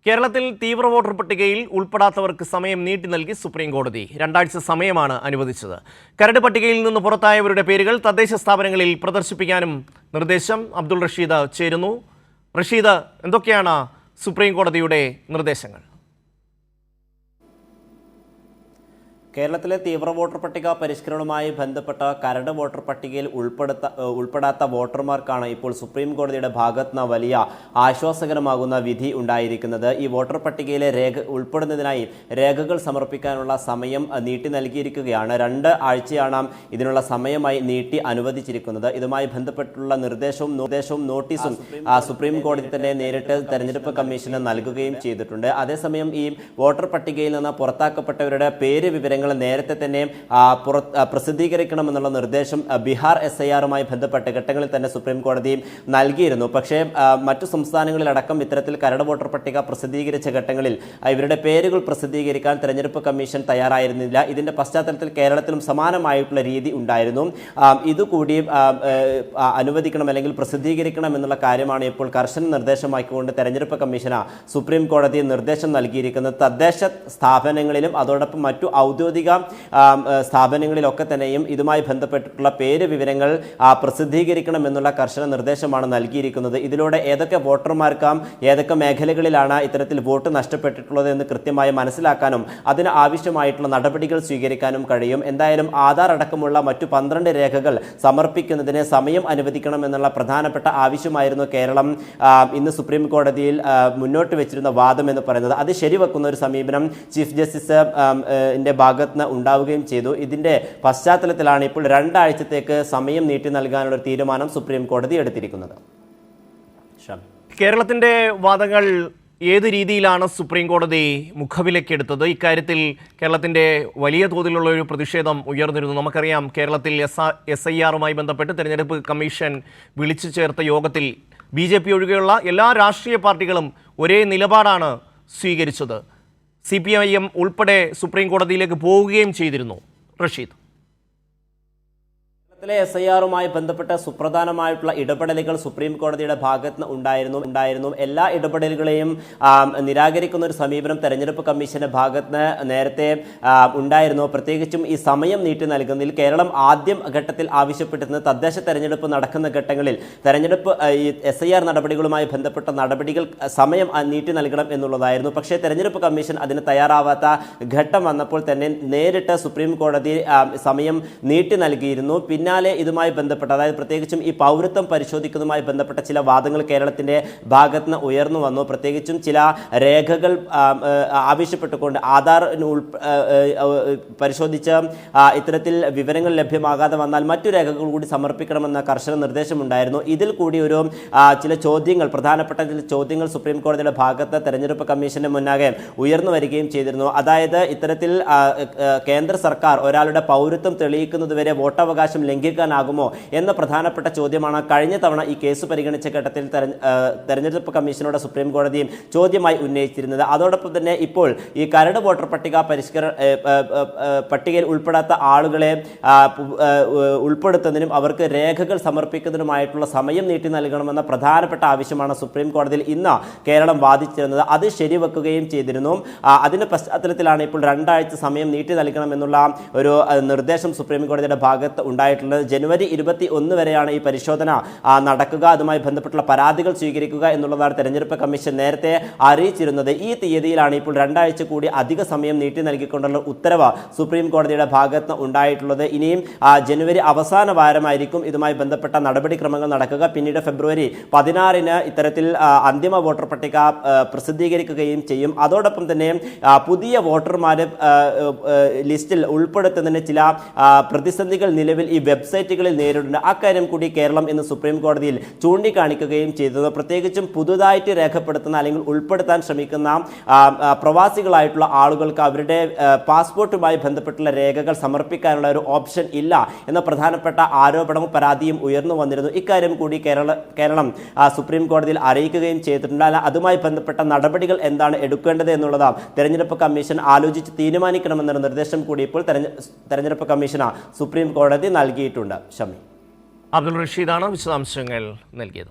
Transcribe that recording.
കേരളത്തിൽ തീവ്ര വോട്ടർ പട്ടികയിൽ ഉൾപ്പെടാത്തവർക്ക് സമയം നീട്ടി നൽകി സുപ്രീം കോടതി 2 ആഴ്ച സമയമാണ് അനുവദിച്ചത്. കരട് പട്ടികയിൽ നിന്ന് പുറത്തായവരുടെ പേരുകൾ തദ്ദേശ സ്ഥാപനങ്ങളിൽ പ്രദർശിപ്പിക്കാനും നിർദ്ദേശം. അബ്ദുൾ റഷീദ് ചേരുന്നു. റഷീദ്, എന്തൊക്കെയാണ് സുപ്രീം കോടതിയുടെ നിർദ്ദേശങ്ങൾ? കേരളത്തിലെ തീവ്ര വോട്ടർ പട്ടിക പരിഷ്കരണവുമായി ബന്ധപ്പെട്ട കരട് വോട്ടർ പട്ടികയിൽ ഉൾപ്പെടാത്ത വോട്ടർമാർക്കാണ് ഇപ്പോൾ സുപ്രീം കോടതിയുടെ ഭാഗത്തുനിന്ന് വലിയ ആശ്വാസകരമാകുന്ന വിധി ഉണ്ടായിരിക്കുന്നത്. ഈ വോട്ടർ പട്ടികയിലെ ഉൾപ്പെടുന്നതിനായി രേഖകൾ സമർപ്പിക്കാനുള്ള സമയം നീട്ടി നൽകിയിരിക്കുകയാണ്. 2 ആഴ്ചയാണ് ഇതിനുള്ള സമയമായി നീട്ടി അനുവദിച്ചിരിക്കുന്നത്. ഇതുമായി ബന്ധപ്പെട്ടുള്ള നിർദ്ദേശവും നോട്ടീസും സുപ്രീം കോടതി തന്നെ നേരിട്ട് തെരഞ്ഞെടുപ്പ് കമ്മീഷന് നൽകുകയും ചെയ്തിട്ടുണ്ട്. അതേസമയം ഈ വോട്ടർ പട്ടികയിൽ നിന്ന് പുറത്താക്കപ്പെട്ടവരുടെ പേര് വിവരങ്ങൾ നേരത്തെ തന്നെ പ്രസിദ്ധീകരിക്കണമെന്നുള്ള നിർദ്ദേശം ബീഹാർ SIRമായി ബന്ധപ്പെട്ട ഘട്ടങ്ങളിൽ തന്നെ സുപ്രീം കോടതി നൽകിയിരുന്നു. പക്ഷേ മറ്റു സംസ്ഥാനങ്ങളിലടക്കം ഇത്തരത്തിൽ കരട് വോട്ടർ പട്ടിക പ്രസിദ്ധീകരിച്ച ഘട്ടങ്ങളിൽ ഇവരുടെ പേരുകൾ പ്രസിദ്ധീകരിക്കാൻ തെരഞ്ഞെടുപ്പ് കമ്മീഷൻ തയ്യാറായിരുന്നില്ല. ഇതിന്റെ പശ്ചാത്തലത്തിൽ കേരളത്തിലും സമാനമായിട്ടുള്ള രീതി ഉണ്ടായിരുന്നു. ഇതുകൂടി അനുവദിക്കണം അല്ലെങ്കിൽ പ്രസിദ്ധീകരിക്കണം എന്നുള്ള കാര്യമാണ് ഇപ്പോൾ കർശന നിർദ്ദേശമാക്കിക്കൊണ്ട് തെരഞ്ഞെടുപ്പ് കമ്മീഷന് സുപ്രീം കോടതി നിർദ്ദേശം നൽകിയിരിക്കുന്നത്. തദ്ദേശ സ്ഥാപനങ്ങളിലും അതോടൊപ്പം മറ്റു ഔദ്യോഗിക സ്ഥാപനങ്ങളിലൊക്കെ തന്നെയും ഇതുമായി ബന്ധപ്പെട്ടിട്ടുള്ള പേര് വിവരങ്ങൾ പ്രസിദ്ധീകരിക്കണം എന്നുള്ള കർശന നിർദ്ദേശമാണ് നൽകിയിരിക്കുന്നത്. ഇതിലൂടെ ഏതൊക്കെ വോട്ടർമാർക്ക് ഏതൊക്കെ മേഖലകളിലാണ് ഇത്തരത്തിൽ വോട്ട് നഷ്ടപ്പെട്ടിട്ടുള്ളത് എന്ന് കൃത്യമായി മനസ്സിലാക്കാനും അതിന് ആവശ്യമായിട്ടുള്ള നടപടികൾ സ്വീകരിക്കാനും കഴിയും. എന്തായാലും ആധാർ അടക്കമുള്ള മറ്റു 12 രേഖകൾ സമർപ്പിക്കുന്നതിന് സമയം അനുവദിക്കണം എന്നുള്ള പ്രധാനപ്പെട്ട ആവശ്യമായിരുന്നു കേരളം ഇന്ന് സുപ്രീം കോടതിയിൽ മുന്നോട്ട് വെച്ചിരുന്ന വാദം എന്ന് പറയുന്നത്. അത് ശരിവെക്കുന്ന ഒരു സമീപനം ചീഫ് ജസ്റ്റിസ് ഭാഗത്ത് ഉണ്ടാവുകയും ചെയ്തു. ഇതിന്റെ പശ്ചാത്തലത്തിലാണ് ഇപ്പോൾ 2 ആഴ്ചത്തേക്ക് സമയം നീട്ടി നൽകാനുള്ള ഒരു തീരുമാനം സുപ്രീം കോടതി എടുത്തിരിക്കുന്നത്. കേരളത്തിന്റെ വാദങ്ങൾ ഏത് രീതിയിലാണ് സുപ്രീം കോടതി മുഖവിലക്കെടുത്തത്? ഇക്കാര്യത്തിൽ കേരളത്തിന്റെ വലിയ തോതിലുള്ള ഒരു പ്രതിഷേധം ഉയർന്നിരുന്നു. നമുക്കറിയാം, കേരളത്തിൽ SIRമായി ബന്ധപ്പെട്ട് തെരഞ്ഞെടുപ്പ് കമ്മീഷൻ വിളിച്ചു ചേർത്ത യോഗത്തിൽ BJP ഒഴികെയുള്ള എല്ലാ രാഷ്ട്രീയ പാർട്ടികളും ഒരേ നിലപാടാണ് സ്വീകരിച്ചത്. CPIM ഉൾപ്പെടെ സുപ്രീം കോടതിയിലേക്ക് പോവുകയും ചെയ്തിരുന്നു. റഷീദ്, SIRമായി ബന്ധപ്പെട്ട സുപ്രധാനമായിട്ടുള്ള ഇടപെടലുകൾ സുപ്രീം കോടതിയുടെ ഭാഗത്ത് ഉണ്ടായിരുന്നു. എല്ലാ ഇടപെടലുകളെയും നിരാകരിക്കുന്ന ഒരു സമീപനം തെരഞ്ഞെടുപ്പ് കമ്മീഷന്റെ ഭാഗത്ത് നേരത്തെ ഉണ്ടായിരുന്നു. പ്രത്യേകിച്ചും ഈ സമയം നീട്ടി നൽകുന്നതിൽ കേരളം ആദ്യം ഘട്ടത്തിൽ ആവശ്യപ്പെട്ടിരുന്നത് തദ്ദേശ തെരഞ്ഞെടുപ്പ് നടക്കുന്ന ഘട്ടങ്ങളിൽ തെരഞ്ഞെടുപ്പ് SIR നടപടികളുമായി ബന്ധപ്പെട്ട നടപടികൾ സമയം നീട്ടി നൽകണം എന്നുള്ളതായിരുന്നു. പക്ഷേ തെരഞ്ഞെടുപ്പ് കമ്മീഷൻ അതിന് തയ്യാറാവാത്ത ഘട്ടം വന്നപ്പോൾ തന്നെ നേരിട്ട് സുപ്രീം കോടതി സമയം നീട്ടി നൽകിയിരുന്നു. പിന്നാലെ ഇതുമായി ബന്ധപ്പെട്ട, അതായത് പ്രത്യേകിച്ചും ഈ പൗരത്വം പരിശോധിക്കുന്നതുമായി ബന്ധപ്പെട്ട ചില വാദങ്ങൾ കേരളത്തിന്റെ ഭാഗത്ത് നിന്ന് ഉയർന്നു വന്നു. പ്രത്യേകിച്ചും ചില രേഖകൾ ആവശ്യപ്പെട്ടുകൊണ്ട് ആധാർ പരിശോധിച്ച് ഇത്തരത്തിൽ വിവരങ്ങൾ ലഭ്യമാകാതെ വന്നാൽ മറ്റു രേഖകൾ കൂടി സമർപ്പിക്കണമെന്ന കർശന നിർദ്ദേശമുണ്ടായിരുന്നു. ഇതിൽ കൂടി ഒരു ചില ചോദ്യങ്ങൾ, പ്രധാനപ്പെട്ട ചില ചോദ്യങ്ങൾ സുപ്രീം കോടതിയുടെ ഭാഗത്ത് തെരഞ്ഞെടുപ്പ് കമ്മീഷന്റെ മുന്നാകെ ഉയർന്നു വരികയും ചെയ്തിരുന്നു. അതായത് ഇത്തരത്തിൽ കേന്ദ്ര സർക്കാർ ഒരാളുടെ പൗരത്വം തെളിയിക്കുന്നതുവരെ വോട്ടവകാശം ലംഘിക്കാനാകുമോ എന്ന പ്രധാനപ്പെട്ട ചോദ്യമാണ് കഴിഞ്ഞ തവണ ഈ കേസ് പരിഗണിച്ച ഘട്ടത്തിൽ തെരഞ്ഞെടുപ്പ് കമ്മീഷനോട് സുപ്രീം കോടതി ചോദ്യമായി ഉന്നയിച്ചിരുന്നത്. അതോടൊപ്പം തന്നെ ഇപ്പോൾ ഈ കരട് വോട്ടർ പട്ടികയിൽ ഉൾപ്പെടാത്ത ആളുകളെ ഉൾപ്പെടുത്തുന്നതിനും അവർക്ക് രേഖകൾ സമർപ്പിക്കുന്നതിനുമായിട്ടുള്ള സമയം നീട്ടി നൽകണമെന്ന പ്രധാനപ്പെട്ട ആവശ്യമാണ് സുപ്രീം കോടതിയിൽ ഇന്ന് കേരളം വാദിച്ചിരുന്നത്. അത് ശരിവെക്കുകയും ചെയ്തിരുന്നു. അതിന്റെ പശ്ചാത്തലത്തിലാണ് ഇപ്പോൾ 2 ആഴ്ച സമയം നീട്ടി നൽകണമെന്നുള്ള ഒരു നിർദ്ദേശം സുപ്രീം കോടതിയുടെ ഭാഗത്ത് ഉണ്ടായിട്ടുള്ളത്. ജനുവരി 21 വരെയാണ് ഈ പരിശോധന നടക്കുക. അതുമായി ബന്ധപ്പെട്ടുള്ള പരാതികൾ സ്വീകരിക്കുക എന്നുള്ളതാണ് തെരഞ്ഞെടുപ്പ് കമ്മീഷൻ നേരത്തെ അറിയിച്ചിരുന്നത്. ഈ തീയതിയിലാണ് ഇപ്പോൾ 2 ആഴ്ച കൂടി അധിക സമയം നീട്ടി നൽകിക്കൊണ്ടുള്ള ഉത്തരവ് സുപ്രീം കോടതിയുടെ ഭാഗത്ത് ഉണ്ടായിട്ടുള്ളത്. ഇനിയും ജനുവരി അവസാന വാരമായിരിക്കും ഇതുമായി ബന്ധപ്പെട്ട നടപടിക്രമങ്ങൾ നടക്കുക. പിന്നീട് ഫെബ്രുവരി 16 ഇത്തരത്തിൽ അന്തിമ വോട്ടർ പട്ടിക പ്രസിദ്ധീകരിക്കുകയും ചെയ്യും. അതോടൊപ്പം തന്നെ പുതിയ വോട്ടർമാരെ ലിസ്റ്റിൽ ഉൾപ്പെടുത്തുന്നതിന് ചില പ്രതിസന്ധികൾ നിലവിൽ ഈ വെബ്സൈറ്റുകളിൽ നേരിടുന്നുണ്ട്. അക്കാര്യം കൂടി കേരളം ഇന്ന് സുപ്രീം കോടതിയിൽ ചൂണ്ടിക്കാണിക്കുകയും ചെയ്തത്. പ്രത്യേകിച്ചും പുതുതായിട്ട് രേഖപ്പെടുത്തുന്ന അല്ലെങ്കിൽ ഉൾപ്പെടുത്താൻ ശ്രമിക്കുന്ന പ്രവാസികളായിട്ടുള്ള ആളുകൾക്ക് അവരുടെ പാസ്പോർട്ടുമായി ബന്ധപ്പെട്ടുള്ള രേഖകൾ സമർപ്പിക്കാനുള്ള ഒരു ഓപ്ഷൻ ഇല്ല എന്ന പ്രധാനപ്പെട്ട ആരോപണവും പരാതിയും ഉയർന്നു വന്നിരുന്നു. ഇക്കാര്യം കൂടി കേരളം സുപ്രീം കോടതിയിൽ അറിയിക്കുകയും ചെയ്തിട്ടുണ്ട്. അതുമായി ബന്ധപ്പെട്ട നടപടികൾ എന്താണ് എടുക്കേണ്ടത് എന്നുള്ളത് തെരഞ്ഞെടുപ്പ് കമ്മീഷൻ ആലോചിച്ച് തീരുമാനിക്കണമെന്നൊരു നിർദ്ദേശം കൂടി ഇപ്പോൾ തെരഞ്ഞെടുപ്പ് കമ്മീഷന് സുപ്രീം കോടതി നൽകിയിട്ടുണ്ട്. ഷമി, അബ്ദുൾ റഷീദാണ് വിശദാംശങ്ങൾ നൽകിയത്.